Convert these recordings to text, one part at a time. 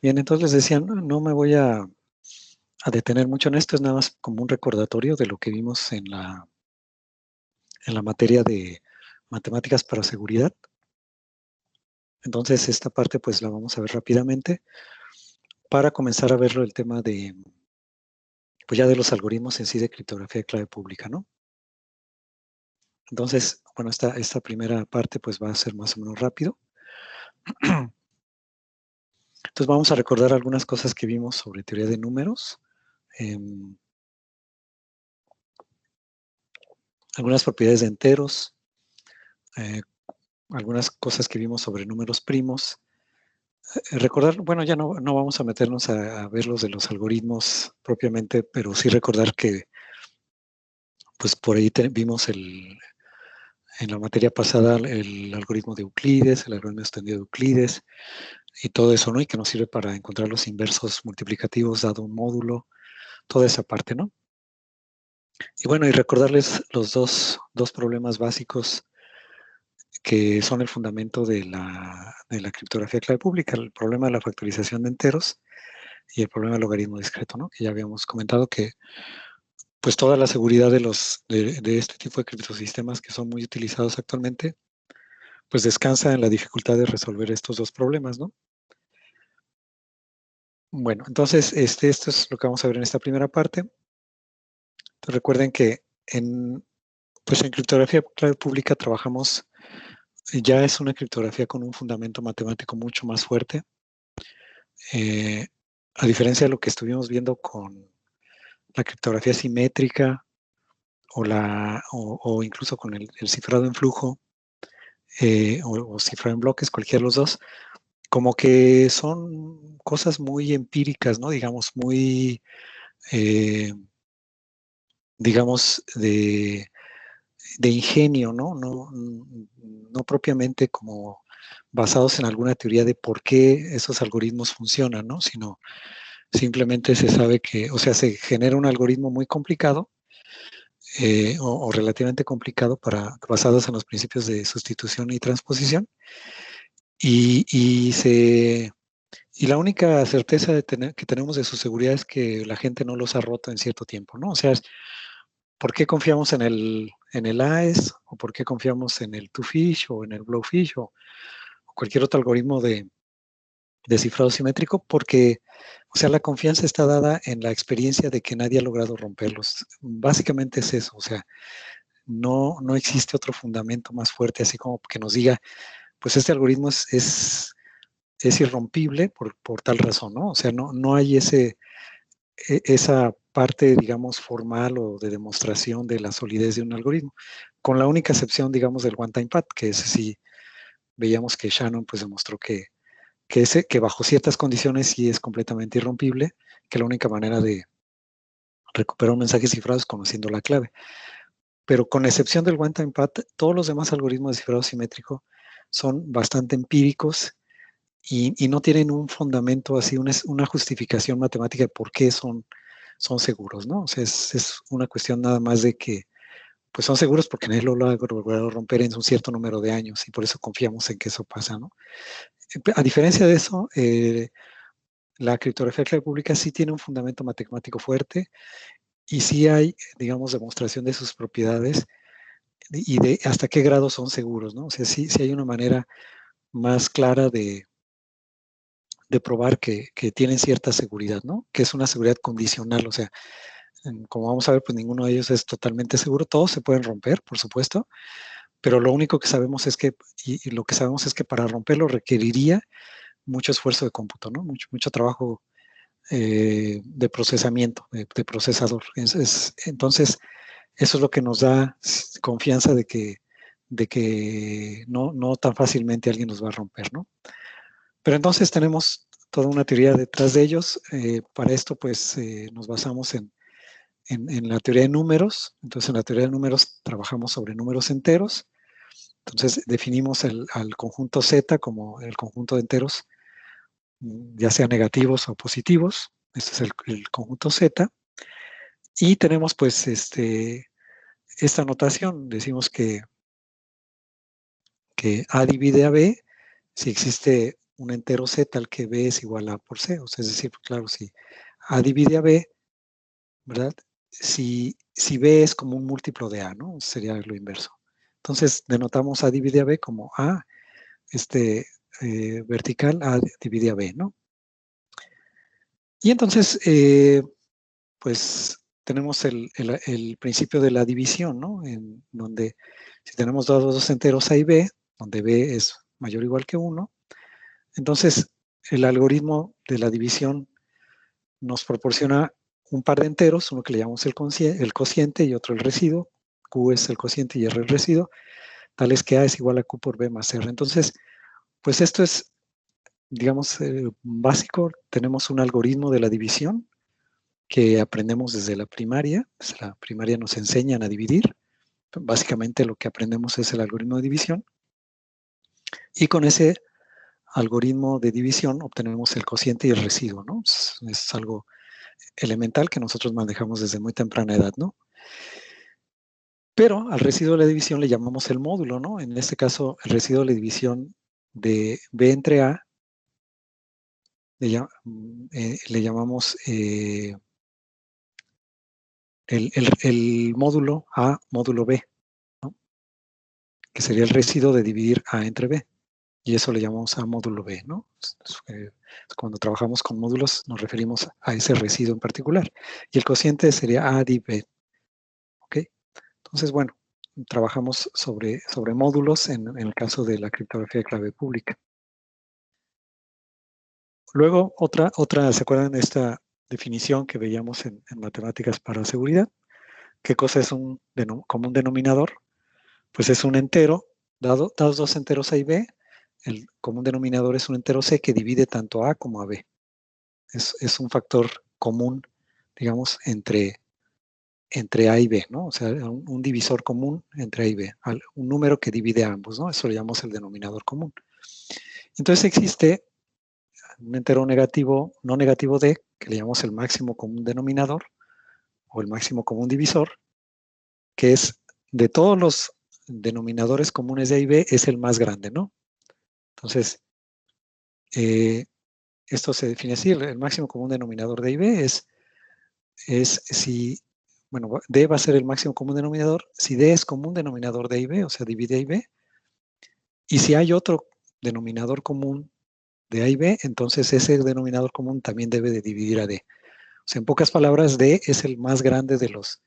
Bien, entonces les decía, no me voy a detener mucho en esto, es nada más como un recordatorio de lo que vimos en la materia de matemáticas para seguridad. Entonces, esta parte pues la vamos a ver rápidamente para comenzar a verlo el tema de, pues ya de los algoritmos en sí de criptografía de clave pública, ¿no? Entonces, bueno, esta primera parte pues va a ser más o menos rápido. Entonces vamos a recordar algunas cosas que vimos sobre teoría de números, algunas propiedades de enteros, algunas cosas que vimos sobre números primos. Recordar, bueno, ya no vamos a meternos a ver los de los algoritmos propiamente, pero sí recordar que pues por ahí vimos en la materia pasada el algoritmo de Euclides, el algoritmo extendido de Euclides y todo eso, ¿no? Y que nos sirve para encontrar los inversos multiplicativos dado un módulo, toda esa parte, ¿no? Y bueno, y recordarles los dos problemas básicos que son el fundamento de la criptografía de clave pública, el problema de la factorización de enteros y el problema del logaritmo discreto, ¿no? Que ya habíamos comentado que pues toda la seguridad de este tipo de criptosistemas que son muy utilizados actualmente, pues descansa en la dificultad de resolver estos dos problemas, ¿no? Bueno, entonces esto es lo que vamos a ver en esta primera parte. Entonces, recuerden que pues en criptografía clave pública trabajamos, ya es una criptografía con un fundamento matemático mucho más fuerte, eh, a diferencia de lo que estuvimos viendo con la criptografía simétrica o incluso con el cifrado en flujo o cifrado en bloques, cualquiera de los dos, como que son cosas muy empíricas, ¿no? Digamos, muy, digamos, de ingenio, ¿no? No propiamente como basados en alguna teoría de por qué esos algoritmos funcionan, ¿no? Sino simplemente se sabe que, o sea, se genera un algoritmo muy complicado o relativamente complicado basados en los principios de sustitución y transposición y la única certeza que tenemos de su seguridad es que la gente no los ha roto en cierto tiempo, ¿no? O sea, ¿por qué confiamos en el AES o por qué confiamos en el TwoFish o en el Blowfish o cualquier otro algoritmo de cifrado simétrico? Porque, o sea, la confianza está dada en la experiencia de que nadie ha logrado romperlos. Básicamente es eso, o sea, no existe otro fundamento más fuerte, así como que nos diga, pues este algoritmo es irrompible por tal razón, ¿no? O sea, no hay esa parte, digamos, formal o de demostración de la solidez de un algoritmo, con la única excepción, digamos, del one-time pad, que ese sí veíamos que Shannon pues demostró que bajo ciertas condiciones sí es completamente irrompible, que la única manera de recuperar un mensaje cifrado es conociendo la clave. Pero con excepción del one-time pad, todos los demás algoritmos de cifrado simétrico son bastante empíricos y no tienen un fundamento así, una justificación matemática de por qué son seguros, ¿no? O sea, es una cuestión nada más de que pues son seguros porque nadie lo ha logrado romper en un cierto número de años y por eso confiamos en que eso pasa, ¿no? A diferencia de eso, la criptografía clave pública sí tiene un fundamento matemático fuerte y sí hay, digamos, demostración de sus propiedades y de hasta qué grado son seguros, ¿no? O sea, sí hay una manera más clara de probar que tienen cierta seguridad, ¿no? Que es una seguridad condicional, o sea, como vamos a ver, pues ninguno de ellos es totalmente seguro, todos se pueden romper, por supuesto, pero lo único que sabemos es que, y lo que sabemos es que para romperlo requeriría mucho esfuerzo de cómputo, ¿no? Mucho trabajo de procesamiento, de procesador. Entonces, eso es lo que nos da confianza de que no tan fácilmente alguien los va a romper, ¿no? Pero entonces tenemos toda una teoría detrás de ellos. Para esto, pues, nos basamos en la teoría de números. Entonces, en la teoría de números trabajamos sobre números enteros. Entonces, definimos al conjunto Z como el conjunto de enteros, ya sea negativos o positivos. Este es el conjunto Z. Y tenemos, pues, esta notación. Decimos que A divide a B si existe un entero C tal que B es igual a A por C. O sea, es decir, claro, si A divide a B, ¿verdad? Si B es como un múltiplo de A, ¿no? Sería lo inverso. Entonces, denotamos A divide a B como A, vertical, A divide a B, ¿no? Y entonces, pues, tenemos el principio de la división, ¿no? En donde, si tenemos dos enteros A y B, donde B es mayor o igual que 1, entonces, el algoritmo de la división nos proporciona un par de enteros, uno que le llamamos el cociente y otro el residuo. Q es el cociente y R el residuo, tales que A es igual a Q por B más R. Entonces, pues esto es, digamos, básico. Tenemos un algoritmo de la división que aprendemos desde la primaria. Desde la primaria nos enseñan a dividir. Básicamente lo que aprendemos es el algoritmo de división. Y con ese algoritmo de división obtenemos el cociente y el residuo, ¿no? Es algo elemental que nosotros manejamos desde muy temprana edad, ¿no? Pero al residuo de la división le llamamos el módulo, ¿no? En este caso, el residuo de la división de B entre A le llamamos el módulo A módulo B, ¿no? Que sería el residuo de dividir A entre B. Y eso le llamamos A módulo B, ¿no? Cuando trabajamos con módulos nos referimos a ese residuo en particular. Y el cociente sería A div B. ¿Ok? Entonces, bueno, trabajamos sobre módulos en el caso de la criptografía de clave pública. Luego, ¿se acuerdan de esta definición que veíamos en matemáticas para seguridad? ¿Qué cosa es un común denominador? Pues es un entero, dados dos enteros A y B, el común denominador es un entero C que divide tanto a A como a B. Es un factor común, digamos, entre A y B, ¿no? O sea, un divisor común entre A y B, un número que divide a ambos, ¿no? Eso le llamamos el denominador común. Entonces existe un entero negativo, no negativo D, que le llamamos el máximo común denominador, o el máximo común divisor, que es de todos los denominadores comunes de A y B, es el más grande, ¿no? Entonces, esto se define así, el máximo común denominador de A y B es si, bueno, D va a ser el máximo común denominador, si D es común denominador de A y B, o sea, divide A y B, y si hay otro denominador común de A y B, entonces ese denominador común también debe de dividir a D. O sea, en pocas palabras, D es el más grande de los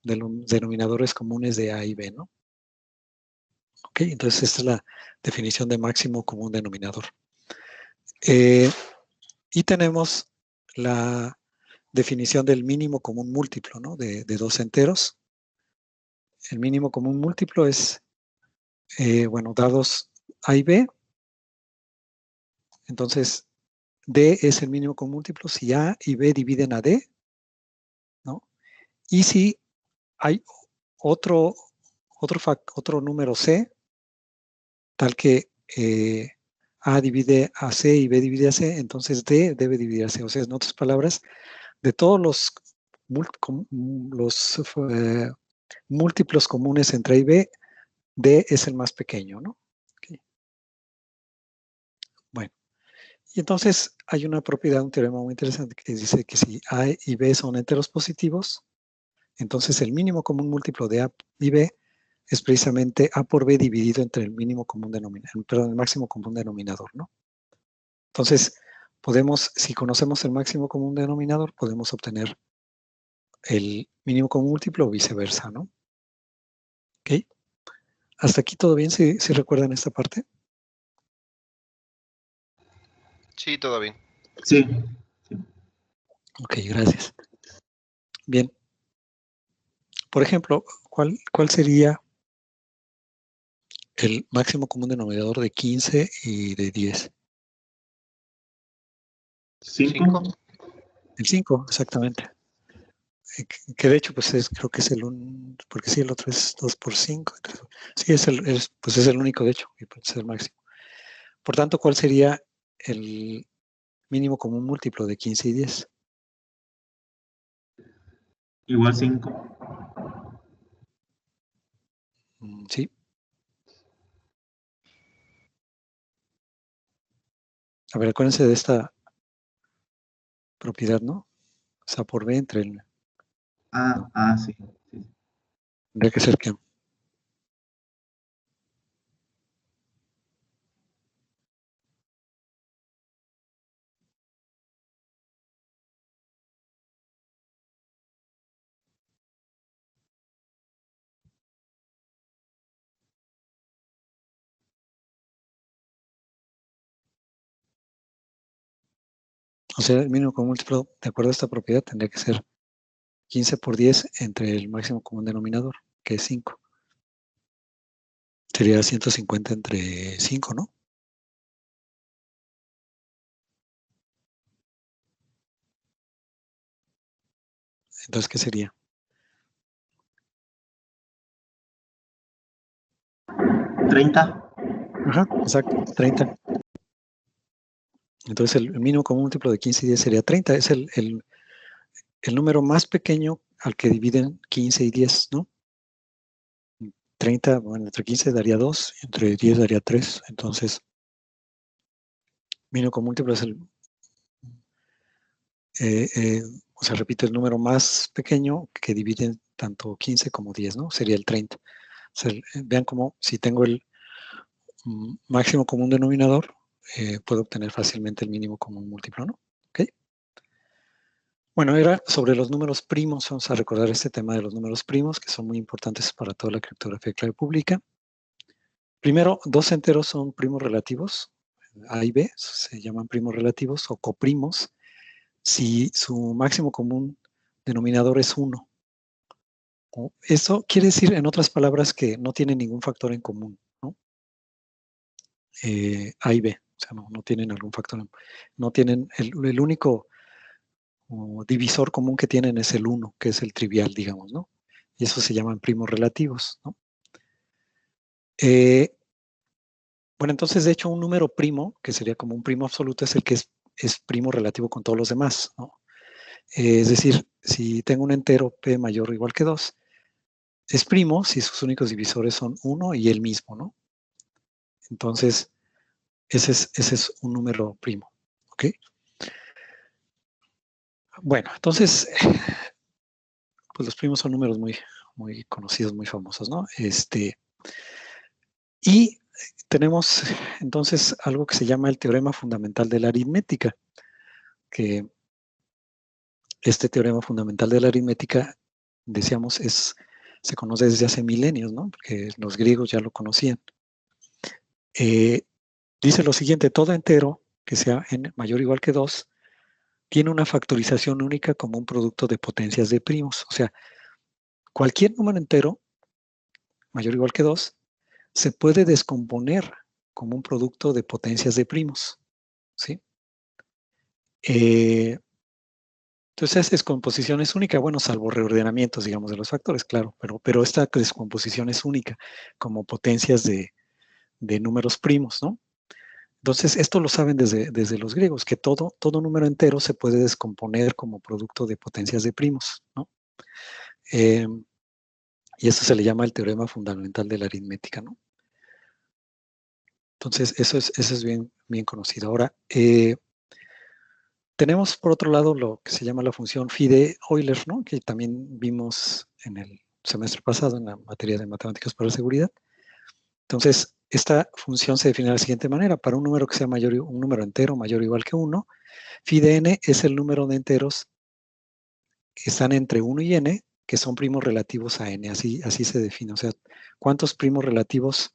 denominadores comunes de A y B, ¿no? Ok, entonces esta es la definición de máximo común denominador. Y tenemos la definición del mínimo común múltiplo, ¿no? De dos enteros. El mínimo común múltiplo es, bueno, dados A y B. Entonces, D es el mínimo común múltiplo si A y B dividen a D, ¿no? Y si hay otro número C, tal que A divide a C y B divide a C, entonces D debe dividir a C. O sea, en otras palabras, de todos los múltiplos comunes entre A y B, D es el más pequeño, ¿no? Okay. Bueno, y entonces hay una propiedad, un teorema muy interesante que dice que si A y B son enteros positivos, entonces el mínimo común múltiplo de A y B es precisamente A por B dividido entre el mínimo común denominador, perdón, el máximo común denominador, ¿no? Entonces, si conocemos el máximo común denominador, podemos obtener el mínimo común múltiplo o viceversa, ¿no? ¿Ok? ¿Hasta aquí todo bien? ¿Si recuerdan esta parte? Sí, todo bien. Sí. Ok, gracias. Bien. Por ejemplo, ¿cuál sería el máximo común denominador de 15 y de 10? 5. El 5, exactamente. Que de hecho, pues creo que es el porque sí, el otro es 2 por 5. Sí, pues es el único, de hecho, y pues es el máximo. Por tanto, ¿cuál sería el mínimo común múltiplo de 15 y 10? Igual 5. Sí. A ver, acuérdense de esta propiedad, ¿no? O sea, por B entre el... Sí. Tendría que ser que... O sea, el mínimo común múltiplo, de acuerdo a esta propiedad, tendría que ser 15 por 10 entre el máximo común denominador, que es 5. Sería 150 entre 5, ¿no? Entonces, ¿qué sería? 30. Ajá, exacto, 30. Entonces, el mínimo común múltiplo de 15 y 10 sería 30. Es el número más pequeño al que dividen 15 y 10, ¿no? 30, bueno, entre 15 daría 2, entre 10 daría 3. Entonces, mínimo común múltiplo es el... o sea, repito, el número más pequeño que dividen tanto 15 como 10, ¿no? Sería el 30. O sea, vean cómo si tengo el máximo común denominador, puedo obtener fácilmente el mínimo común múltiplo, ¿no? ¿Ok? Bueno, era sobre los números primos. Vamos a recordar este tema de los números primos, que son muy importantes para toda la criptografía de clave pública. Primero, dos enteros son primos relativos, A y B, se llaman primos relativos o coprimos, si su máximo común denominador es 1. Eso quiere decir, en otras palabras, que no tienen ningún factor en común, ¿no? A y B, o sea, no tienen algún factor, no tienen, el único divisor común que tienen es el 1, que es el trivial, digamos, ¿no? Y eso se llaman primos relativos, ¿no? Bueno, entonces, de hecho, un número primo, que sería como un primo absoluto, es el que es primo relativo con todos los demás, ¿no? Es decir, si tengo un entero p mayor o igual que 2, es primo si sus únicos divisores son 1 y el mismo, ¿no? Entonces, ese es un número primo, ¿ok? Bueno, entonces, pues los primos son números muy, muy conocidos, muy famosos, ¿no? Y tenemos entonces algo que se llama el teorema fundamental de la aritmética, que este teorema fundamental de la aritmética, decíamos, se conoce desde hace milenios, ¿no? Porque los griegos ya lo conocían. Dice lo siguiente: todo entero que sea n mayor o igual que 2 tiene una factorización única como un producto de potencias de primos. O sea, cualquier número entero mayor o igual que 2 se puede descomponer como un producto de potencias de primos, ¿sí? Entonces, esa descomposición es única, bueno, salvo reordenamientos, digamos, de los factores, claro, pero esta descomposición es única como potencias de números primos, ¿no? Entonces, esto lo saben desde los griegos, que todo número entero se puede descomponer como producto de potencias de primos, ¿no? Y eso se le llama el teorema fundamental de la aritmética, ¿no? Entonces, eso es bien, bien conocido. Ahora, tenemos por otro lado lo que se llama la función phi de Euler, ¿no? Que también vimos en el semestre pasado en la materia de matemáticas para la seguridad. Entonces, esta función se define de la siguiente manera: para un número que sea mayor, un número entero mayor o igual que 1, phi de n es el número de enteros que están entre 1 y n, que son primos relativos a n. Así se define. O sea, ¿cuántos primos relativos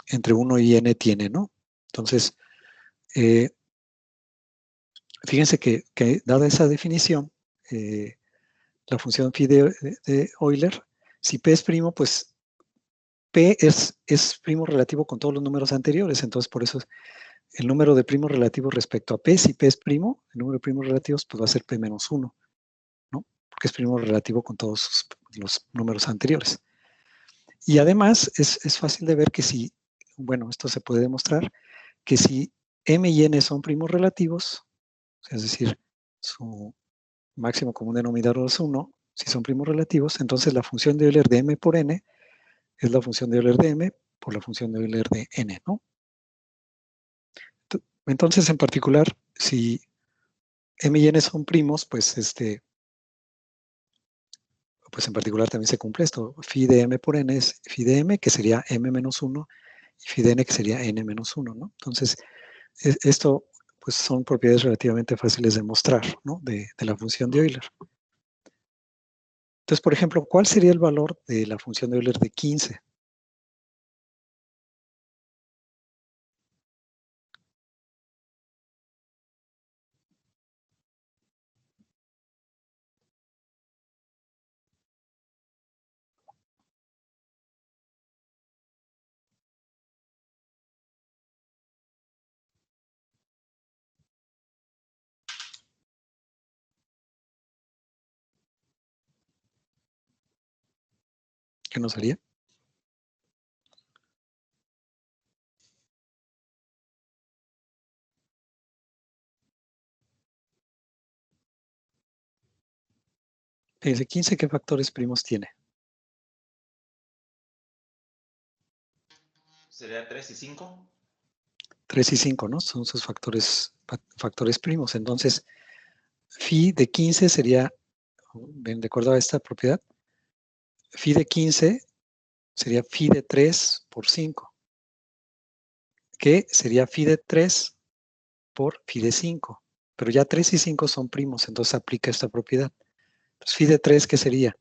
entre 1 y n tiene, no? Entonces, fíjense que dada esa definición, la función phi de Euler, si p es primo, pues p es primo relativo con todos los números anteriores. Entonces, por eso el número de primos relativos respecto a p, si p es primo, el número de primos relativos, pues va a ser p menos 1, ¿no? Porque es primo relativo con todos los números anteriores. Y además, es fácil de ver que si, bueno, esto se puede demostrar, que si m y n son primos relativos, es decir, su máximo común denominador es 1, si son primos relativos, entonces la función de Euler de m por n es la función de Euler de m por la función de Euler de n, ¿no? Entonces, en particular, si M y N son primos, pues pues en particular también se cumple esto. Phi de M por N es phi de M, que sería M menos 1, y phi de N, que sería N menos 1, ¿no? Entonces, esto pues son propiedades relativamente fáciles de mostrar, ¿no? De la función de Euler. Entonces, por ejemplo, ¿cuál sería el valor de la función de Euler de 15? ¿Qué nos haría? Fíjense, 15, ¿qué factores primos tiene? ¿Sería 3 y 5? 3 y 5, ¿no? Son sus factores primos. Entonces, phi de 15 sería, de acuerdo a esta propiedad, phi de 15 sería phi de 3 por 5, que sería phi de 3 por phi de 5. Pero ya 3 y 5 son primos, entonces aplica esta propiedad. Entonces, phi de 3, ¿qué sería?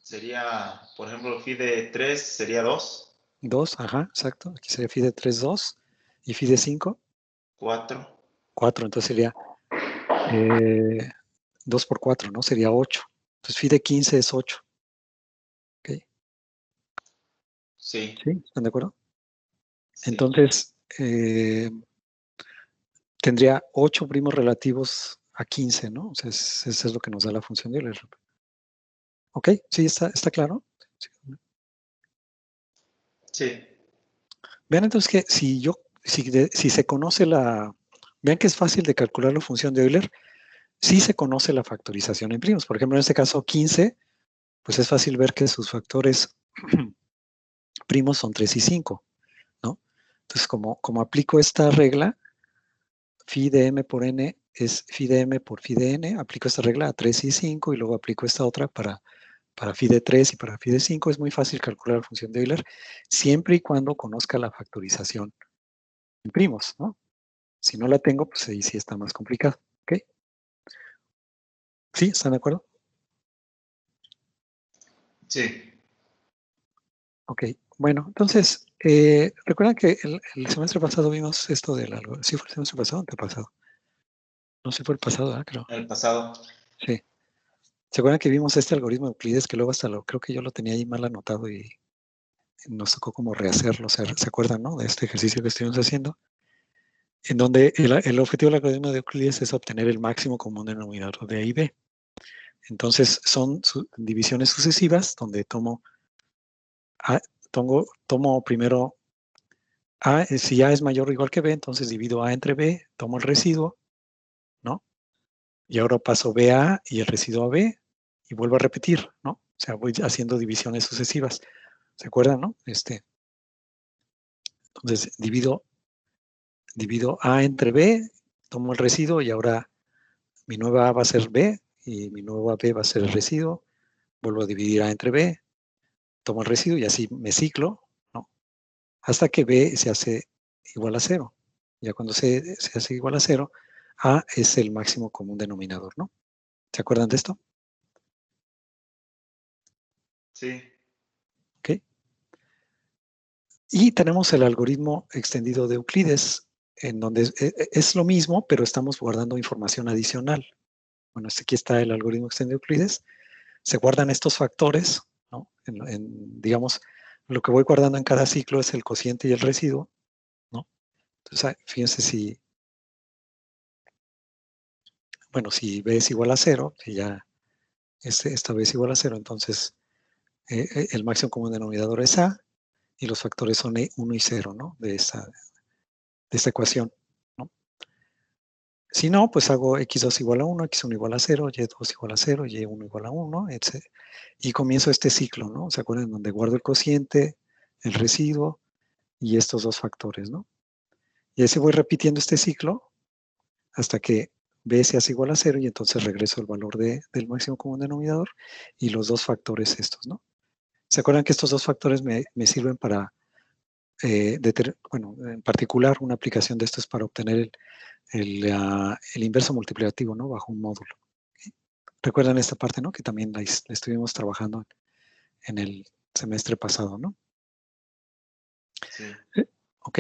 Sería, por ejemplo, phi de 3 sería 2. 2, ajá, exacto. Aquí sería phi de 3, 2. ¿Y phi de 5? 4. 4. Entonces sería 2 por 4, ¿no? Sería 8. Entonces phi de 15 es 8. ¿Ok? Sí. ¿Sí? ¿Están de acuerdo? Sí. Entonces, tendría 8 primos relativos a 15, ¿no? O sea, eso es lo que nos da la función de Euler. ¿Ok? ¿Sí? ¿Está claro? Sí. Vean entonces que si se conoce vean que es fácil de calcular la función de Euler, si se conoce la factorización en primos. Por ejemplo, en este caso 15, pues es fácil ver que sus factores primos son 3 y 5, ¿no? Entonces, como aplico esta regla, phi de m por n es phi de m por phi de n, aplico esta regla a 3 y 5 y luego aplico esta otra para phi de 3 y para phi de 5. Es muy fácil calcular la función de Euler siempre y cuando conozca la factorización en primos, ¿no? Si no la tengo, pues ahí sí está más complicado, ¿ok? ¿Sí? ¿Están de acuerdo? Sí. Ok, bueno, entonces, recuerdan que el semestre pasado vimos esto del algoritmo. ¿Sí fue el semestre pasado o antepasado? No sé, fue el pasado, ¿eh? Creo. El pasado. Sí. ¿Se acuerdan que vimos este algoritmo de Euclides que luego hasta creo que yo lo tenía ahí mal anotado y nos tocó como rehacerlo? ¿Se acuerdan, no? De este ejercicio que estuvimos haciendo, en donde el objetivo del algoritmo de Euclides es obtener el máximo común denominador de A y B. Entonces, son divisiones sucesivas donde tomo primero A, si A es mayor o igual que B, entonces divido A entre B, tomo el residuo, ¿no? Y ahora paso B a A y el residuo a B y vuelvo a repetir, ¿no? O sea, voy haciendo divisiones sucesivas. ¿Se acuerdan, no? Entonces divido A entre B, tomo el residuo y ahora mi nueva A va a ser B y mi nueva B va a ser el residuo. Vuelvo a dividir A entre B, tomo el residuo y así me ciclo, ¿no? Hasta que B se hace igual a 0. Ya cuando se hace igual a 0, A es el máximo común denominador, ¿no? ¿Se acuerdan de esto? Sí. ¿Ok? Y tenemos el algoritmo extendido de Euclides, en donde es lo mismo, pero estamos guardando información adicional. Bueno, aquí está el algoritmo extendido de Euclides. Se guardan estos factores, ¿no? Digamos, lo que voy guardando en cada ciclo es el cociente y el residuo, ¿no? Entonces, fíjense si B es igual a 0, si ya esta B es igual a 0, entonces el máximo común denominador es A y los factores son 1 y 0, ¿no? De esta ecuación, ¿no? Si no, pues hago x2 igual a 1, x1 igual a 0, y2 igual a 0, y1 igual a 1, etc. Y comienzo este ciclo, ¿no? ¿Se acuerdan? Donde guardo el cociente, el residuo y estos dos factores, ¿no? Y así voy repitiendo este ciclo hasta que b se hace igual a 0 y entonces regreso el valor del máximo común denominador y los dos factores estos, ¿no? ¿Se acuerdan que estos dos factores me sirven para, bueno, en particular una aplicación de esto es para obtener el inverso multiplicativo, ¿no? Bajo un módulo. ¿Okay? Recuerdan esta parte, ¿no? Que también la estuvimos trabajando en el semestre pasado, ¿no? Sí. Ok.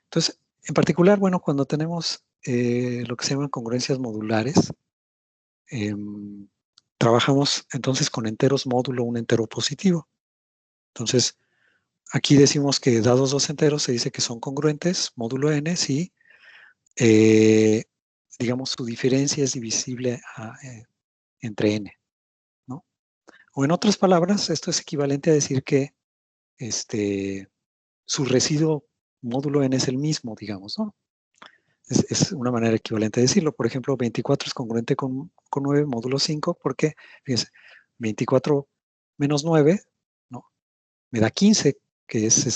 Entonces, en particular, bueno, cuando tenemos lo que se llaman congruencias modulares, trabajamos entonces con enteros módulo un entero positivo. Entonces, aquí decimos que dados dos enteros se dice que son congruentes, módulo n, si, digamos, su diferencia es divisible entre n, ¿no? O en otras palabras, esto es equivalente a decir que su residuo módulo n es el mismo, digamos, ¿no? Es una manera equivalente de decirlo. Por ejemplo, 24 es congruente con 9 módulo 5, porque, fíjense, 24 menos 9, ¿no? Me da 15, que es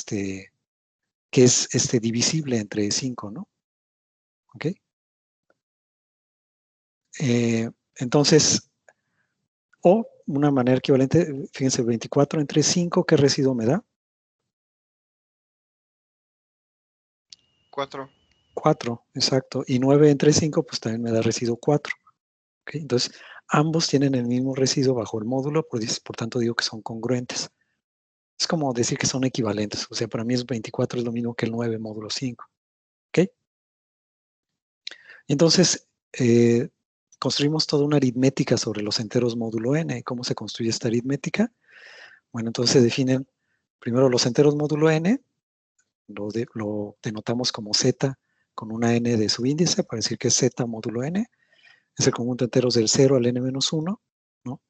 divisible entre 5, ¿no? ¿Ok? Entonces, o una manera equivalente, fíjense, 24 entre 5, ¿qué residuo me da? 4. 4, exacto. Y 9 entre 5, pues también me da residuo 4. ¿Okay? Entonces, ambos tienen el mismo residuo bajo el módulo, por tanto digo que son congruentes. Es como decir que son equivalentes. O sea, para mí es 24 es lo mismo que el 9 módulo 5. ¿Ok? Entonces, construimos toda una aritmética sobre los enteros módulo n. ¿Cómo se construye esta aritmética? Bueno, entonces se definen primero los enteros módulo n, lo denotamos como z con una n de subíndice para decir que es z módulo n. Es el conjunto de enteros del 0 al n-1, ¿no?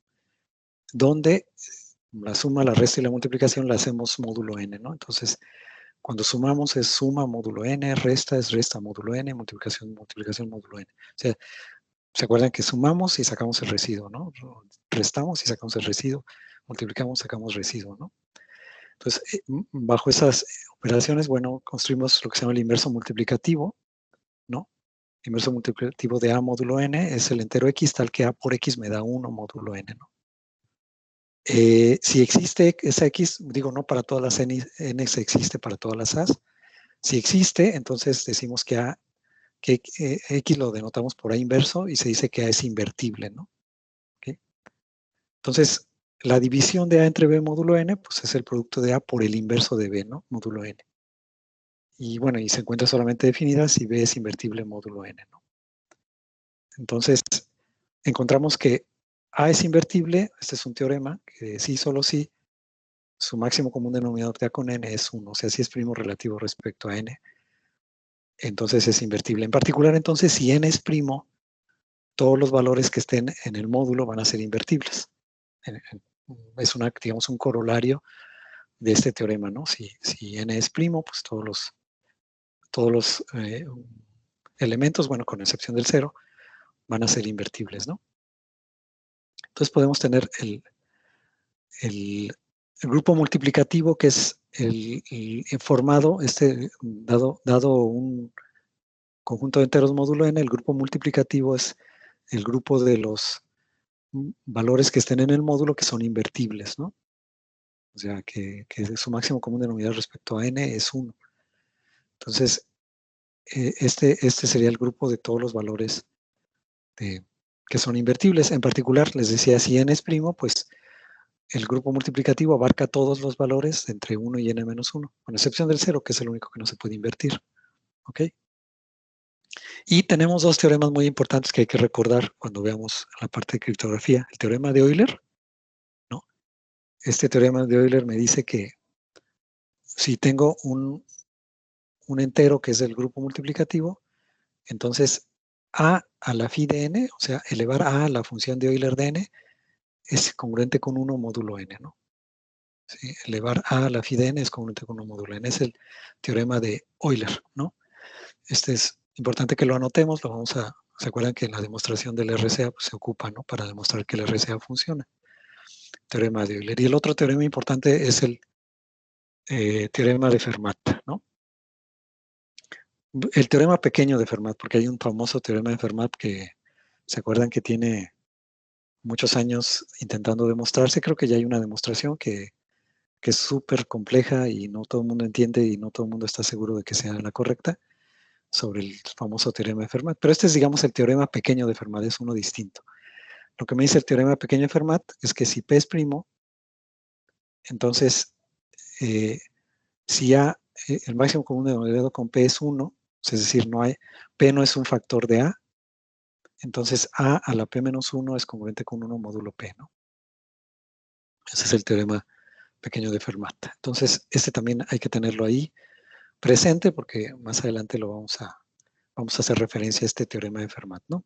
Donde la suma, la resta y la multiplicación la hacemos módulo n, ¿no? Entonces, cuando sumamos es suma módulo n, resta es resta módulo n, multiplicación módulo n. O sea, ¿se acuerdan que sumamos y sacamos el residuo, ¿no? Restamos y sacamos el residuo, multiplicamos, sacamos residuo, ¿no? Entonces, bajo esas operaciones, bueno, construimos lo que se llama el inverso multiplicativo, ¿no? El inverso multiplicativo de a módulo n es el entero x tal que a por x me da 1 módulo n, ¿no? Si existe esa x, digo, no para todas las n existe para todas las a. Si existe, entonces decimos que x lo denotamos por a inverso y se dice que a es invertible, ¿no? ¿Okay? Entonces, la división de a entre b módulo n, pues es el producto de a por el inverso de b, ¿no? Módulo n. Y bueno, y se encuentra solamente definida si b es invertible módulo n, ¿no? Entonces, encontramos que a es invertible, este es un teorema, que sí, solo sí, su máximo común denominador de a con n es 1, o sea, si es primo relativo respecto a n, entonces es invertible. En particular, entonces, si n es primo, todos los valores que estén en el módulo van a ser invertibles. Es digamos, un corolario de este teorema, ¿no? Si n es primo, pues todos los elementos, bueno, con excepción del 0, van a ser invertibles, ¿no? Entonces podemos tener el grupo multiplicativo que es el formado, dado un conjunto de enteros módulo n, el grupo multiplicativo es el grupo de los valores que estén en el módulo que son invertibles, ¿no? O sea, que su máximo común denominador respecto a n es 1. Entonces, este sería el grupo de todos los valores que son invertibles. En particular, les decía, si n es primo, pues el grupo multiplicativo abarca todos los valores entre 1 y n-1, con excepción del 0, que es el único que no se puede invertir. ¿Ok? Y tenemos dos teoremas muy importantes que hay que recordar cuando veamos la parte de criptografía. El teorema de Euler, ¿no? Este teorema de Euler me dice que si tengo un entero que es el grupo multiplicativo, entonces a la phi de n, o sea, elevar a la función de Euler de n, es congruente con 1 módulo n, ¿no? ¿Sí? Elevar a la phi de n es congruente con 1 módulo n. Es el teorema de Euler, ¿no? Este es importante que lo anotemos, lo vamos a ¿Se acuerdan que en la demostración del RCA pues, se ocupa, ¿no? Para demostrar que el RCA funciona? Teorema de Euler. Y el otro teorema importante es el teorema de Fermat, ¿no? El teorema pequeño de Fermat, porque hay un famoso teorema de Fermat que se acuerdan que tiene muchos años intentando demostrarse. Creo que ya hay una demostración que es súper compleja y no todo el mundo entiende y no todo el mundo está seguro de que sea la correcta, sobre el famoso teorema de Fermat. Pero este es, digamos, el teorema pequeño de Fermat, es uno distinto. Lo que me dice el teorema pequeño de Fermat es que si P es primo, entonces si A, el máximo común denominador con P es 1, es decir, P no es un factor de A, entonces A a la P menos 1 es congruente con 1 módulo P, ¿no? Ese es el teorema pequeño de Fermat. Entonces, este también hay que tenerlo ahí presente porque más adelante lo vamos a hacer referencia a este teorema de Fermat, ¿no?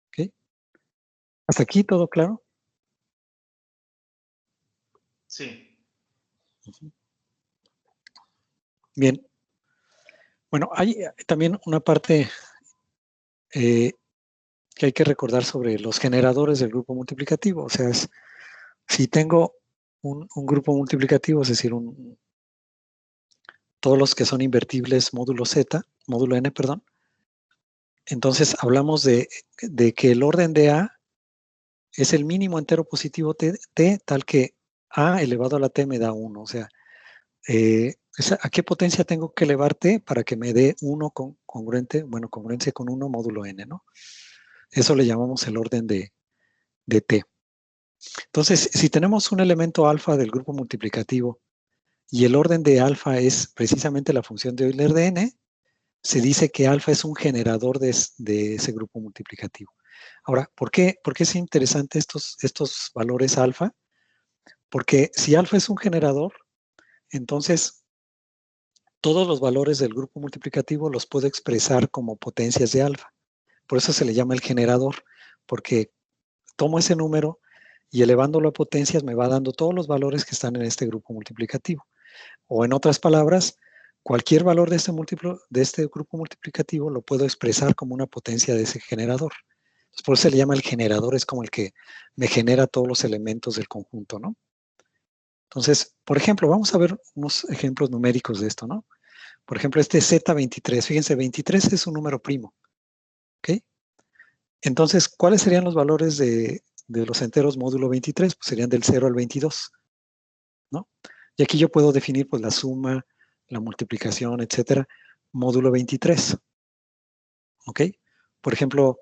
¿Ok? ¿Hasta aquí todo claro? Sí. Bien. Bueno, hay también una parte que hay que recordar sobre los generadores del grupo multiplicativo. O sea, si tengo un grupo multiplicativo, es decir, todos los que son invertibles módulo n, perdón, entonces hablamos de que el orden de A es el mínimo entero positivo t, tal que A elevado a la t me da 1. O sea, ¿a qué potencia tengo que elevar t para que me dé 1 congruencia con 1 módulo n, ¿no? Eso le llamamos el orden de t. Entonces, si tenemos un elemento alfa del grupo multiplicativo y el orden de alfa es precisamente la función de Euler de n, se dice que alfa es un generador de ese grupo multiplicativo. Ahora, ¿por qué es interesante estos valores alfa? Porque si alfa es un generador, entonces todos los valores del grupo multiplicativo los puedo expresar como potencias de alfa. Por eso se le llama el generador, porque tomo ese número y elevándolo a potencias me va dando todos los valores que están en este grupo multiplicativo. O en otras palabras, cualquier valor de este grupo multiplicativo lo puedo expresar como una potencia de ese generador. Entonces, por eso se le llama el generador, es como el que me genera todos los elementos del conjunto, ¿no? Entonces, por ejemplo, vamos a ver unos ejemplos numéricos de esto, ¿no? Por ejemplo, este Z23, fíjense, 23 es un número primo, ¿ok? Entonces, ¿cuáles serían los valores de los enteros módulo 23? Pues serían del 0 al 22, ¿no? Y aquí yo puedo definir pues la suma, la multiplicación, etcétera, módulo 23, ¿ok? Por ejemplo,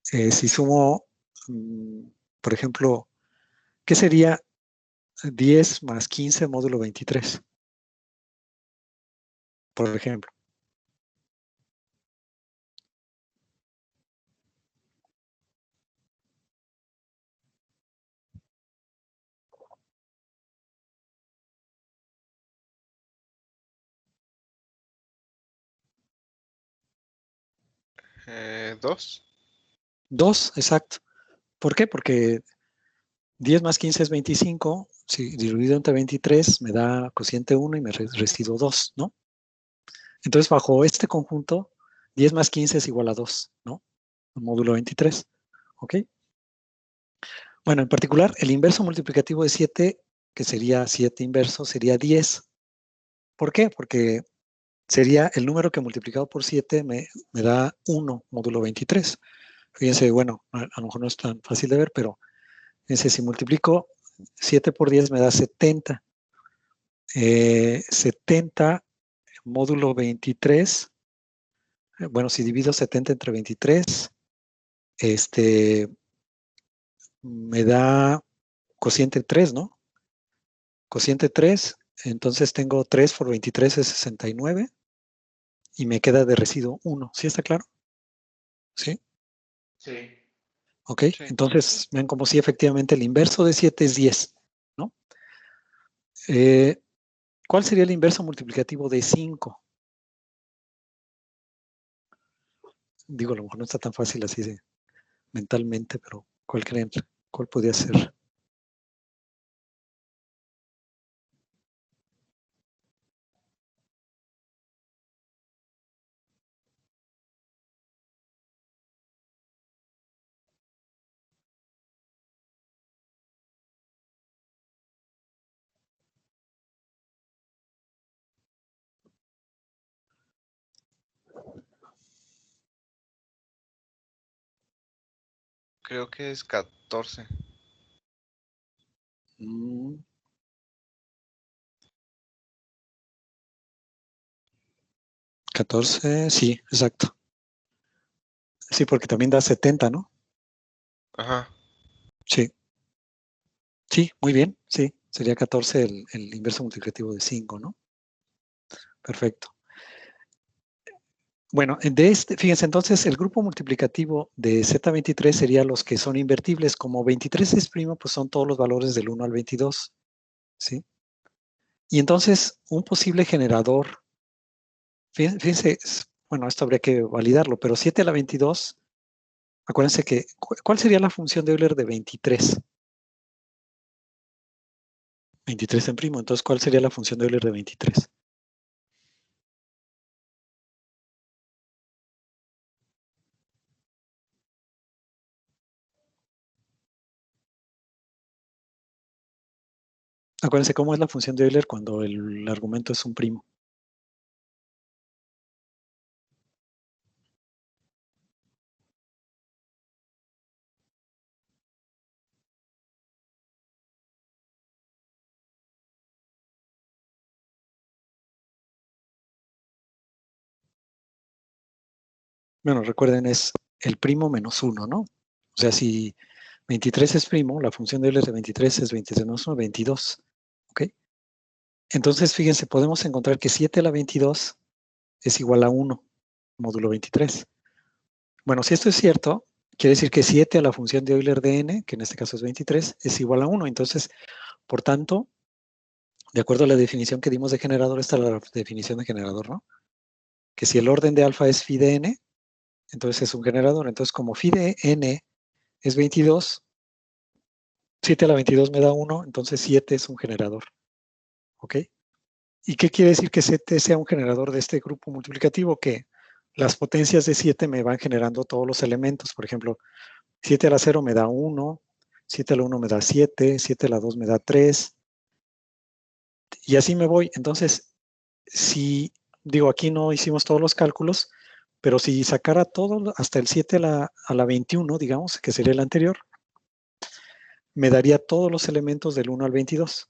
si sumo, por ejemplo, ¿qué sería 10 más 15 módulo 23? Por ejemplo. ¿2? 2, exacto. ¿Por qué? Porque 10 más 15 es 25, si dividido entre 23 me da cociente 1 y me residuo 2, ¿no? Entonces, bajo este conjunto, 10 más 15 es igual a 2, ¿no? El módulo 23, ¿ok? Bueno, en particular, el inverso multiplicativo de 7, que sería 7 inverso, sería 10. ¿Por qué? Porque sería el número que multiplicado por 7 me da 1 módulo 23. Fíjense, bueno, a lo mejor no es tan fácil de ver, pero fíjense, si multiplico 7 por 10 me da 70. 70 módulo 23. Bueno, si divido 70 entre 23, me da cociente 3, ¿no? Cociente 3, entonces tengo 3 por 23 es 69 y me queda de residuo 1. ¿Sí está claro? ¿Sí? Sí. Ok, Sí. entonces vean como si efectivamente el inverso de 7 es 10, ¿no? ¿Cuál sería el inverso multiplicativo de 5? Digo, a lo mejor no está tan fácil así mentalmente, pero ¿cuál creen? ¿Cuál podría ser? Creo que es 14. 14, sí, exacto. Sí, porque también da 70, ¿no? Ajá. Sí. Sí, muy bien, sí. Sería 14 el inverso multiplicativo de 5, ¿no? Perfecto. Bueno, fíjense, entonces el grupo multiplicativo de Z23 sería los que son invertibles. Como 23 es primo, pues son todos los valores del 1 al 22, ¿sí? Y entonces, un posible generador, fíjense, bueno, esto habría que validarlo, pero 7 a la 22, acuérdense que, ¿cuál sería la función de Euler de 23? 23 en primo, entonces, ¿cuál sería la función de Euler de 23? Acuérdense cómo es la función de Euler cuando el argumento es un primo. Bueno, recuerden, es el primo menos 1, ¿no? O sea, si 23 es primo, la función de Euler de 23 es 23 menos 1, 22. ¿Ok? Entonces, fíjense, podemos encontrar que 7 a la 22 es igual a 1, módulo 23. Bueno, si esto es cierto, quiere decir que 7 a la función de Euler de n, que en este caso es 23, es igual a 1. Entonces, por tanto, de acuerdo a la definición que dimos de generador, esta es la definición de generador, ¿no? Que si el orden de alfa es phi de n, entonces es un generador. Entonces, como phi de n es 22, 7 a la 22 me da 1, entonces 7 es un generador. ¿Ok? ¿Y qué quiere decir que 7 sea un generador de este grupo multiplicativo? Que las potencias de 7 me van generando todos los elementos. Por ejemplo, 7 a la 0 me da 1, 7 a la 1 me da 7, 7 a la 2 me da 3, y así me voy. Entonces, si, digo, aquí no hicimos todos los cálculos, pero si sacara todo hasta el 7 a la 21, digamos, que sería el anterior, me daría todos los elementos del 1 al 22.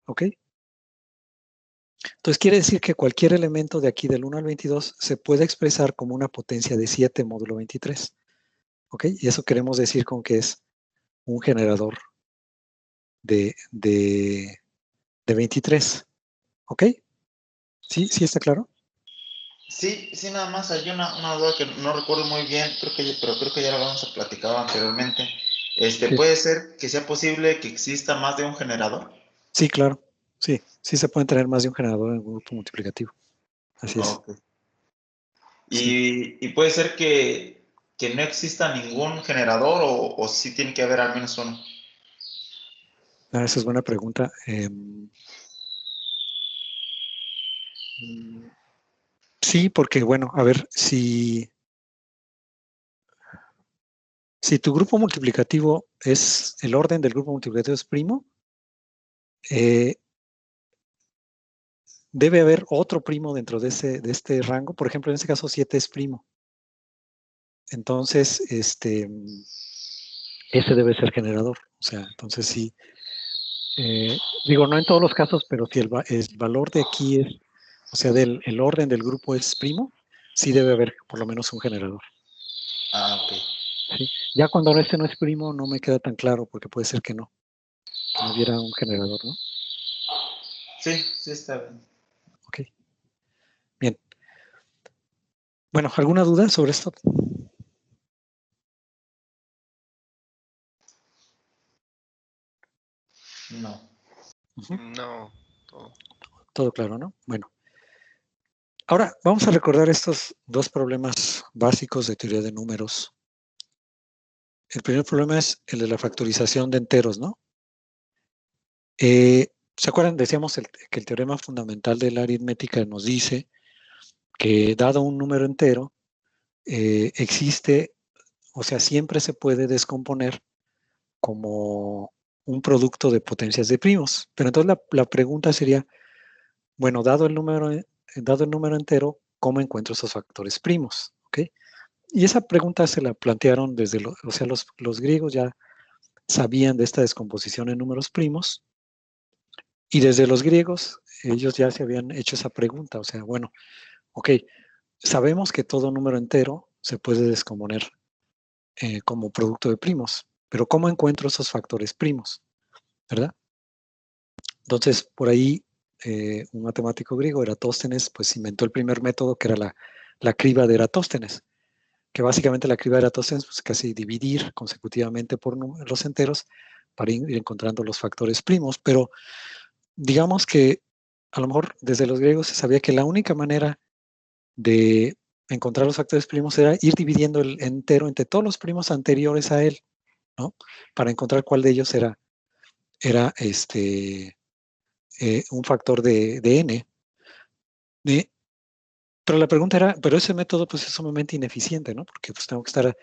¿Ok? Entonces quiere decir que cualquier elemento de aquí del 1 al 22 se puede expresar como una potencia de 7 módulo 23. ¿Ok? Y eso queremos decir con que es un generador de 23. ¿Ok? ¿Sí? ¿Sí está claro? Sí, sí, nada más hay una duda que no recuerdo muy bien, pero creo que ya la habíamos platicado anteriormente. Sí. ¿Puede ser que sea posible que exista más de un generador? Sí, claro. Sí, sí se pueden tener más de un generador en un grupo multiplicativo. Así es. Ok. Sí. Y puede ser que no exista ningún generador o sí tiene que haber al menos uno. Esa es buena pregunta. Sí, porque bueno, a ver, si tu grupo multiplicativo es, el orden del grupo multiplicativo es primo, debe haber otro primo dentro de este rango. Por ejemplo, en este caso 7 es primo. Entonces, ese debe ser generador. O sea, entonces sí. Digo, no en todos los casos, pero si el valor de aquí es, o sea, el orden del grupo es primo, sí debe haber por lo menos un generador. Ah, ok. ¿Sí? Ya cuando este no es primo, no me queda tan claro, porque puede ser que no hubiera un generador, ¿no? Sí, sí está bien. Ok. Bien. Bueno, ¿alguna duda sobre esto? No. Uh-huh. No, todo. Todo claro, ¿no? Bueno. Ahora, vamos a recordar estos dos problemas básicos de teoría de números. El primer problema es el de la factorización de enteros, ¿no? ¿Se acuerdan? Decíamos que el teorema fundamental de la aritmética nos dice que dado un número entero, existe, o sea, siempre se puede descomponer como un producto de potencias de primos. Pero entonces la pregunta sería, bueno, dado el número entero, ¿cómo encuentro esos factores primos? ¿Ok? Y esa pregunta se la plantearon desde, o sea, los griegos ya sabían de esta descomposición en números primos, y desde los griegos ellos ya se habían hecho esa pregunta, o sea, bueno, ok, sabemos que todo número entero se puede descomponer como producto de primos, pero ¿cómo encuentro esos factores primos? ¿Verdad? Entonces, por ahí, un matemático griego, Eratóstenes, pues inventó el primer método que era la criba de Eratóstenes, que básicamente la criba de Eratóstenes, pues casi dividir consecutivamente por los enteros para ir encontrando los factores primos, pero digamos que a lo mejor desde los griegos se sabía que la única manera de encontrar los factores primos era ir dividiendo el entero entre todos los primos anteriores a él, ¿no? Para encontrar cuál de ellos era un factor de n. Pero la pregunta era, pero ese método pues es sumamente ineficiente, ¿no? Porque pues tengo que estar,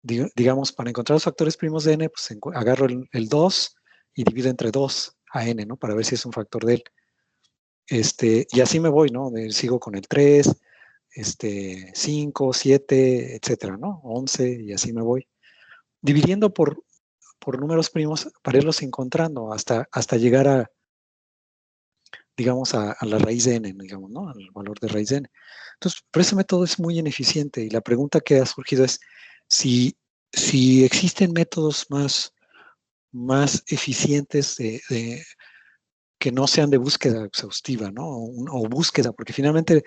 digamos, para encontrar los factores primos de n, pues agarro el 2 y divido entre 2 a n, ¿no? Para ver si es un factor de él. Y así me voy, ¿no? Sigo con el 3, 5, 7, etcétera, ¿no? 11 y así me voy. Dividiendo por números primos para irlos encontrando hasta llegar a, digamos, a la raíz de n, digamos, ¿no? Al valor de raíz de n. Entonces, pero ese método es muy ineficiente y la pregunta que ha surgido es si existen métodos más eficientes que no sean de búsqueda exhaustiva, ¿no? O búsqueda, porque finalmente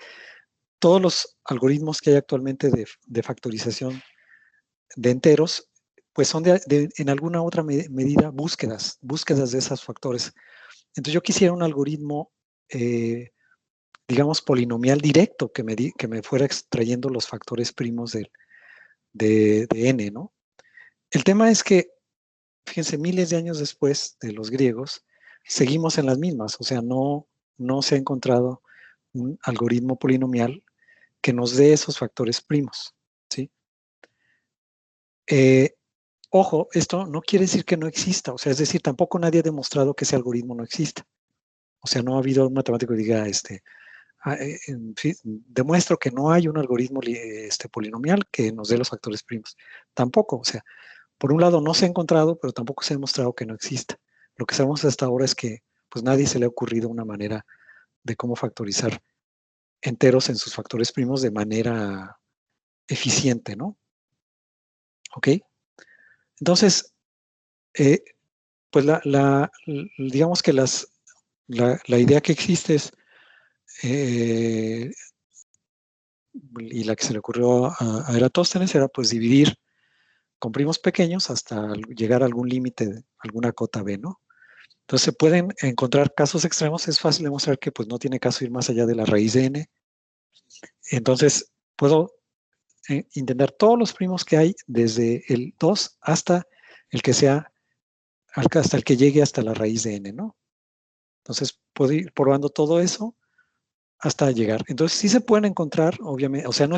todos los algoritmos que hay actualmente de factorización de enteros, pues son en alguna otra medida búsquedas de esos factores. Entonces yo quisiera un algoritmo, digamos, polinomial directo que me fuera extrayendo los factores primos de n, ¿no? El tema es que, fíjense, miles de años después de los griegos, seguimos en las mismas, o sea, no se ha encontrado un algoritmo polinomial que nos dé esos factores primos, ¿sí? Ojo, esto no quiere decir que no exista, o sea, es decir, tampoco nadie ha demostrado que ese algoritmo no exista. O sea, no ha habido un matemático que diga, en fin, demuestro que no hay un algoritmo polinomial que nos dé los factores primos. Tampoco, o sea, por un lado no se ha encontrado, pero tampoco se ha demostrado que no exista. Lo que sabemos hasta ahora es que pues nadie se le ha ocurrido una manera de cómo factorizar enteros en sus factores primos de manera eficiente, ¿no? ¿Ok? Entonces, pues digamos que la idea que existe es, y la que se le ocurrió a Eratóstenes era pues dividir con primos pequeños hasta llegar a algún límite, alguna cota b, ¿no? Entonces se pueden encontrar casos extremos, es fácil demostrar que pues no tiene caso ir más allá de la raíz de n. Entonces puedo intentar todos los primos que hay desde el 2 hasta el que sea, hasta el que llegue hasta la raíz de n, ¿no? Entonces puedo ir probando todo eso hasta llegar. Entonces sí se pueden encontrar, obviamente, o sea, no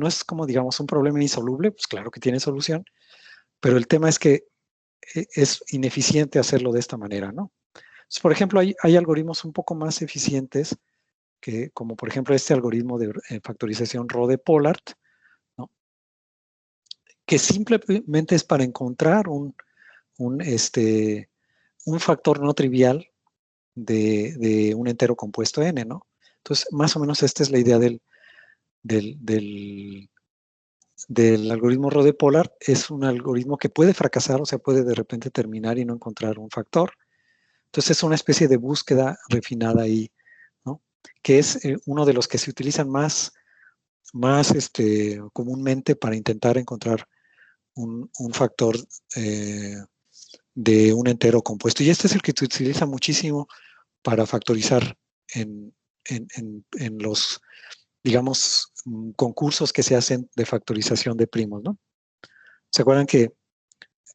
es como, digamos, un problema insoluble, pues claro que tiene solución, pero el tema es que es ineficiente hacerlo de esta manera, ¿no? Entonces, por ejemplo, hay algoritmos un poco más eficientes, como por ejemplo este algoritmo de factorización Rho-de-Pollard, ¿no? Que simplemente es para encontrar un factor no trivial de un entero compuesto n, ¿no? Entonces, más o menos esta es la idea del algoritmo Rho-de-Pollard. Es un algoritmo que puede fracasar, o sea, puede de repente terminar y no encontrar un factor. Entonces es una especie de búsqueda refinada ahí, ¿no? Que es uno de los que se utilizan más comúnmente para intentar encontrar un factor de un entero compuesto. Y este es el que se utiliza muchísimo para factorizar en los, digamos, concursos que se hacen de factorización de primos, ¿no? ¿Se acuerdan que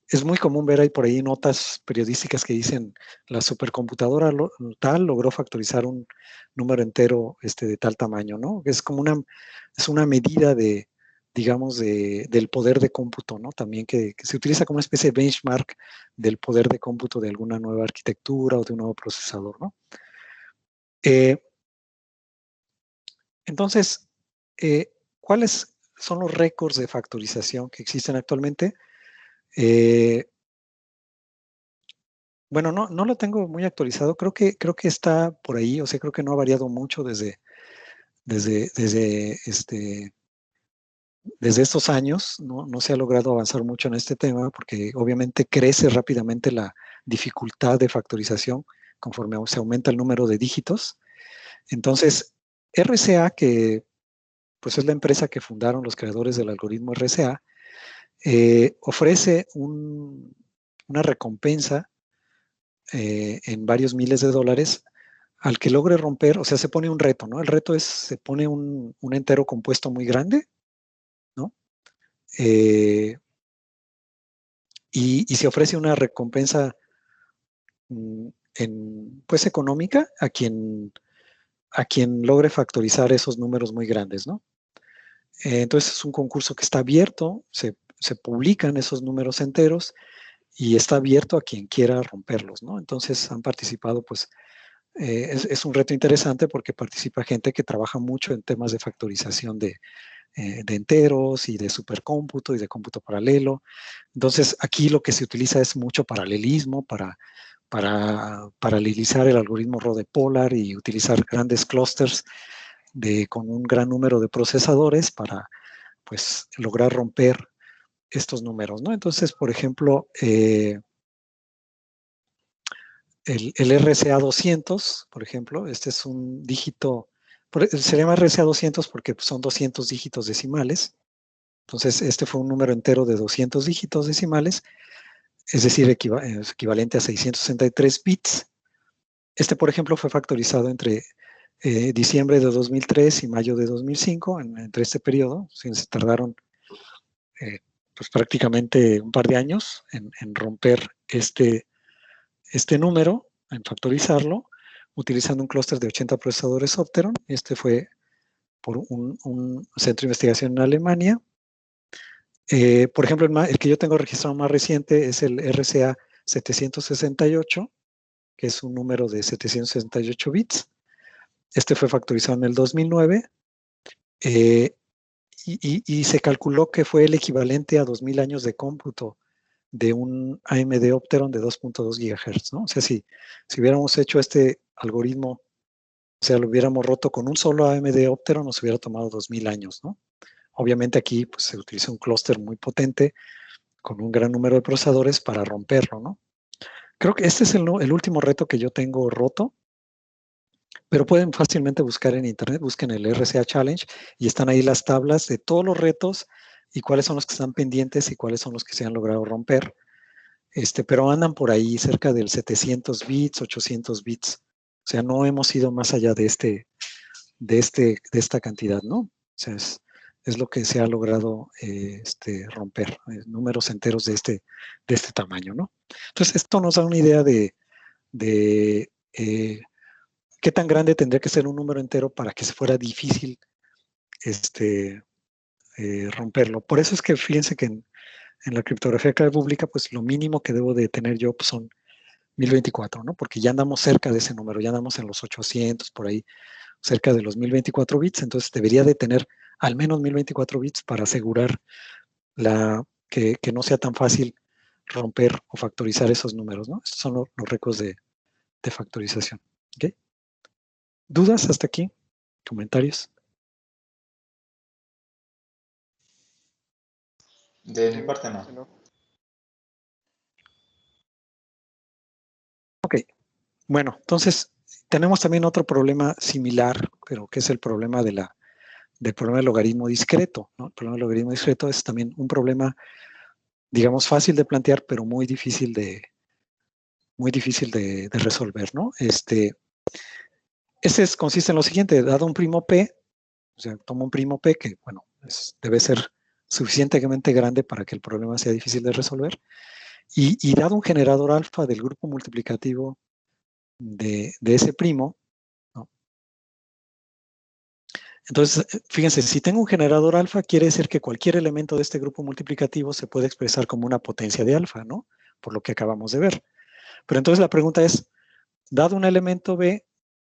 es muy común ver ahí por ahí notas periodísticas que dicen la supercomputadora tal logró factorizar un número entero de tal tamaño, ¿no? Es como una medida de, digamos, del poder de cómputo, ¿no? También que se utiliza como una especie de benchmark del poder de cómputo de alguna nueva arquitectura o de un nuevo procesador, ¿no? Entonces, ¿cuál es son los récords de factorización que existen actualmente. Bueno, no lo tengo muy actualizado. Creo que está por ahí. O sea, creo que no ha variado mucho desde estos años. No se ha logrado avanzar mucho en este tema porque obviamente crece rápidamente la dificultad de factorización conforme se aumenta el número de dígitos. Entonces, RSA, que pues es la empresa que fundaron los creadores del algoritmo RSA, ofrece una recompensa en varios miles de dólares al que logre romper. O sea, se pone un reto, ¿no? El reto es, se pone un entero compuesto muy grande, ¿no? Y se ofrece una recompensa pues económica a quien logre factorizar esos números muy grandes, ¿no? Entonces es un concurso que está abierto, se publican esos números enteros y está abierto a quien quiera romperlos, ¿no? Entonces han participado, pues, es un reto interesante porque participa gente que trabaja mucho en temas de factorización de enteros y de supercómputo y de cómputo paralelo. Entonces aquí lo que se utiliza es mucho paralelismo para paralelizar el algoritmo Rode-Polar y utilizar grandes clústeres con un gran número de procesadores para, pues, lograr romper estos números, ¿no? Entonces, por ejemplo, el RSA200, por ejemplo, este es un dígito, se llama RSA200 porque son 200 dígitos decimales. Entonces, este fue un número entero de 200 dígitos decimales, es decir, es equivalente a 663 bits. Este, por ejemplo, fue factorizado entre diciembre de 2003 y mayo de 2005, entre este periodo. Se tardaron pues prácticamente un par de años en romper este número, en factorizarlo, utilizando un clúster de 80 procesadores Opteron. Este fue por un centro de investigación en Alemania. Por ejemplo, el que yo tengo registrado más reciente es el RSA 768, que es un número de 768 bits. Este fue factorizado en el 2009 y se calculó que fue el equivalente a 2000 años de cómputo de un AMD Opteron de 2.2 GHz, ¿no? O sea, si hubiéramos hecho este algoritmo, o sea, lo hubiéramos roto con un solo AMD Opteron, nos hubiera tomado 2000 años, ¿no? Obviamente aquí pues, se utiliza un clúster muy potente con un gran número de procesadores para romperlo, ¿no? Creo que este es el último reto que yo tengo roto, pero pueden fácilmente buscar en internet, busquen el RSA Challenge y están ahí las tablas de todos los retos y cuáles son los que están pendientes y cuáles son los que se han logrado romper. Pero andan por ahí cerca del 700 bits, 800 bits. O sea, no hemos ido más allá de esta cantidad, ¿no? O sea, es lo que se ha logrado romper, números enteros de este tamaño, ¿no? Entonces, esto nos da una idea de qué tan grande tendría que ser un número entero para que se fuera difícil romperlo. Por eso es que fíjense que en la criptografía clave pública, pues lo mínimo que debo de tener yo pues, son 1024, ¿no? Porque ya andamos cerca de ese número, ya andamos en los 800, por ahí, cerca de los 1024 bits, entonces debería de tener al menos 1024 bits para asegurar que no sea tan fácil romper o factorizar esos números, ¿no? Estos son los récords de factorización. ¿Okay? ¿Dudas hasta aquí? ¿Comentarios? De mi parte no. Ok. Bueno, entonces tenemos también otro problema similar, pero que es el problema del problema del logaritmo discreto, ¿no? El problema del logaritmo discreto es también un problema, digamos, fácil de plantear, pero muy difícil de resolver, ¿no? Consiste en lo siguiente: dado un primo P, o sea, tomo un primo P que, bueno, debe ser suficientemente grande para que el problema sea difícil de resolver, y dado un generador alfa del grupo multiplicativo de ese primo, ¿no? Entonces, fíjense, si tengo un generador alfa, quiere decir que cualquier elemento de este grupo multiplicativo se puede expresar como una potencia de alfa, ¿no? Por lo que acabamos de ver. Pero entonces la pregunta es, dado un elemento B,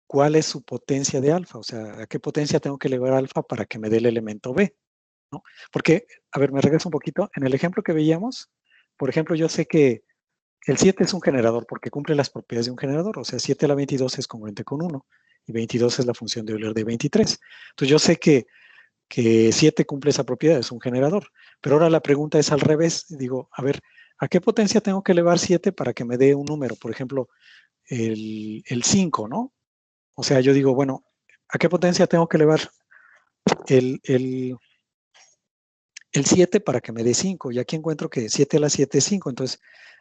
¿cuál es su potencia de alfa? O sea, ¿a qué potencia tengo que elevar alfa para que me dé el elemento B? ¿no? Porque, a ver, me regreso un poquito. En el ejemplo que veíamos, por ejemplo, yo sé que el 7 es un generador porque cumple las propiedades de un generador. O sea, 7 a la 22 es congruente con 1 y 22 es la función de Euler de 23. Entonces, yo sé que 7 cumple esa propiedad, es un generador. Pero ahora la pregunta es al revés. Digo, a ver, ¿a qué potencia tengo que elevar 7 para que me dé un número? Por ejemplo, el 5, ¿no? O sea, yo digo, bueno, ¿a qué potencia tengo que elevar el 7 para que me dé 5? Y aquí encuentro que 7 a la 7 es 5. Entonces,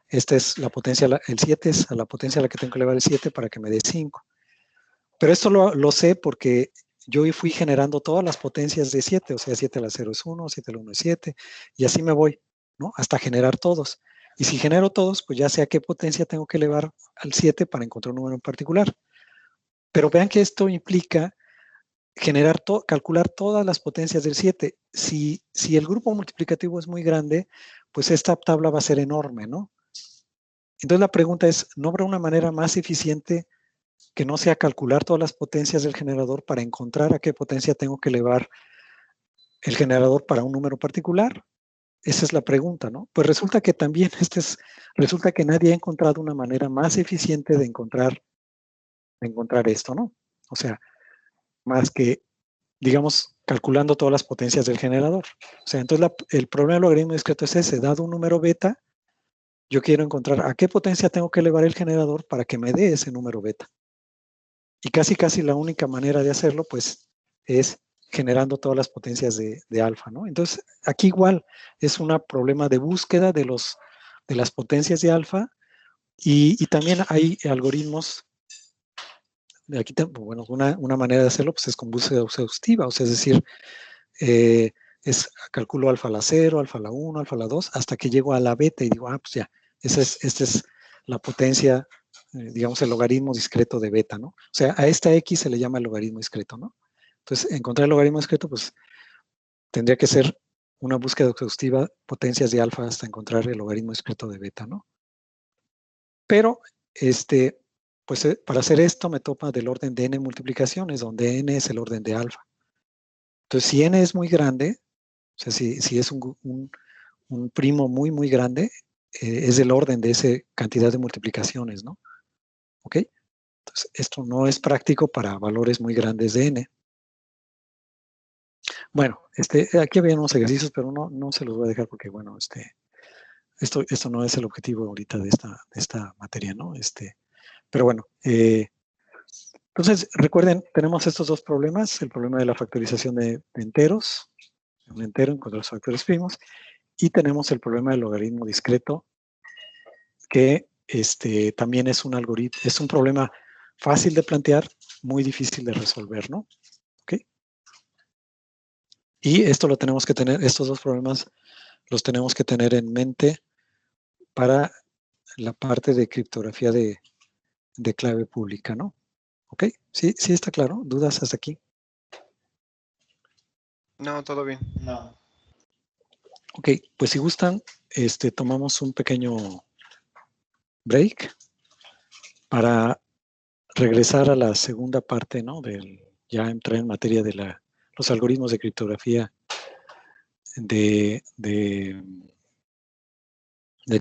esta es la potencia, el 7 es a la potencia a la que tengo que elevar el 7 para que me dé 5. Pero esto lo sé porque yo fui generando todas las potencias de 7. O sea, 7 a la 0 es 1, 7 a la 1 es 7. Y así me voy, ¿no? Hasta generar todos. Y si genero todos, pues ya sé a qué potencia tengo que elevar al 7 para encontrar un número en particular. Pero vean que esto implica calcular todas las potencias del 7. Si el grupo multiplicativo es muy grande, pues esta tabla va a ser enorme, ¿no? Entonces la pregunta es, ¿no habrá una manera más eficiente que no sea calcular todas las potencias del generador para encontrar a qué potencia tengo que elevar el generador para un número particular? Esa es la pregunta, ¿no? Pues resulta que también resulta que nadie ha encontrado una manera más eficiente de encontrar esto, ¿no? O sea, más que, digamos, calculando todas las potencias del generador. O sea, entonces el problema del logaritmo discreto es ese. Dado un número beta, yo quiero encontrar a qué potencia tengo que elevar el generador para que me dé ese número beta. Y casi la única manera de hacerlo, pues, es generando todas las potencias de alfa, ¿no? Entonces, aquí igual es un problema de búsqueda de las potencias de alfa y también hay algoritmos. Aquí, bueno, una manera de hacerlo pues, es con búsqueda exhaustiva, o sea, es decir, calculo alfa a la 0, alfa a la 1, alfa a la 2, hasta que llego a la beta y digo, pues ya, esta es la potencia, digamos, el logaritmo discreto de beta, ¿no? O sea, a esta X se le llama el logaritmo discreto, ¿no? Entonces, encontrar el logaritmo discreto, pues, tendría que ser una búsqueda exhaustiva, potencias de alfa hasta encontrar el logaritmo discreto de beta, ¿no? Pero, pues para hacer esto me topa del orden de n multiplicaciones, donde n es el orden de alfa. Entonces, si n es muy grande, o sea, si es un primo muy grande, es del orden de esa cantidad de multiplicaciones, ¿no? ¿Ok? Entonces, esto no es práctico para valores muy grandes de n. Bueno, aquí había unos ejercicios, pero no se los voy a dejar porque, bueno, esto no es el objetivo ahorita de esta materia, ¿no? Pero bueno, entonces, recuerden, tenemos estos dos problemas, el problema de la factorización de enteros, un entero encontrar los factores primos, y tenemos el problema del logaritmo discreto, que también es un algoritmo, es un problema fácil de plantear, muy difícil de resolver, ¿no? ¿Ok? Y esto lo tenemos que tener, estos dos problemas los tenemos que tener en mente para la parte de criptografía de clave pública, ¿no? ¿Ok? ¿Sí está claro? ¿Dudas hasta aquí? No, todo bien. No. Ok, pues si gustan, tomamos un pequeño break para regresar a la segunda parte, ¿no? Ya entrar en materia de los algoritmos de criptografía de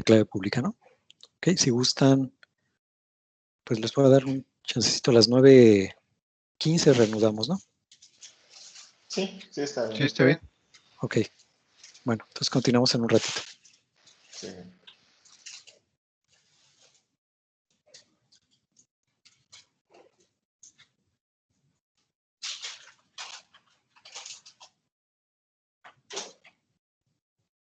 clave pública, ¿no? Ok, si gustan, pues les puedo dar un chancecito a las 9:15 reanudamos, ¿no? Sí, está bien. Sí, está bien. Ok, bueno, entonces continuamos en un ratito. Sí.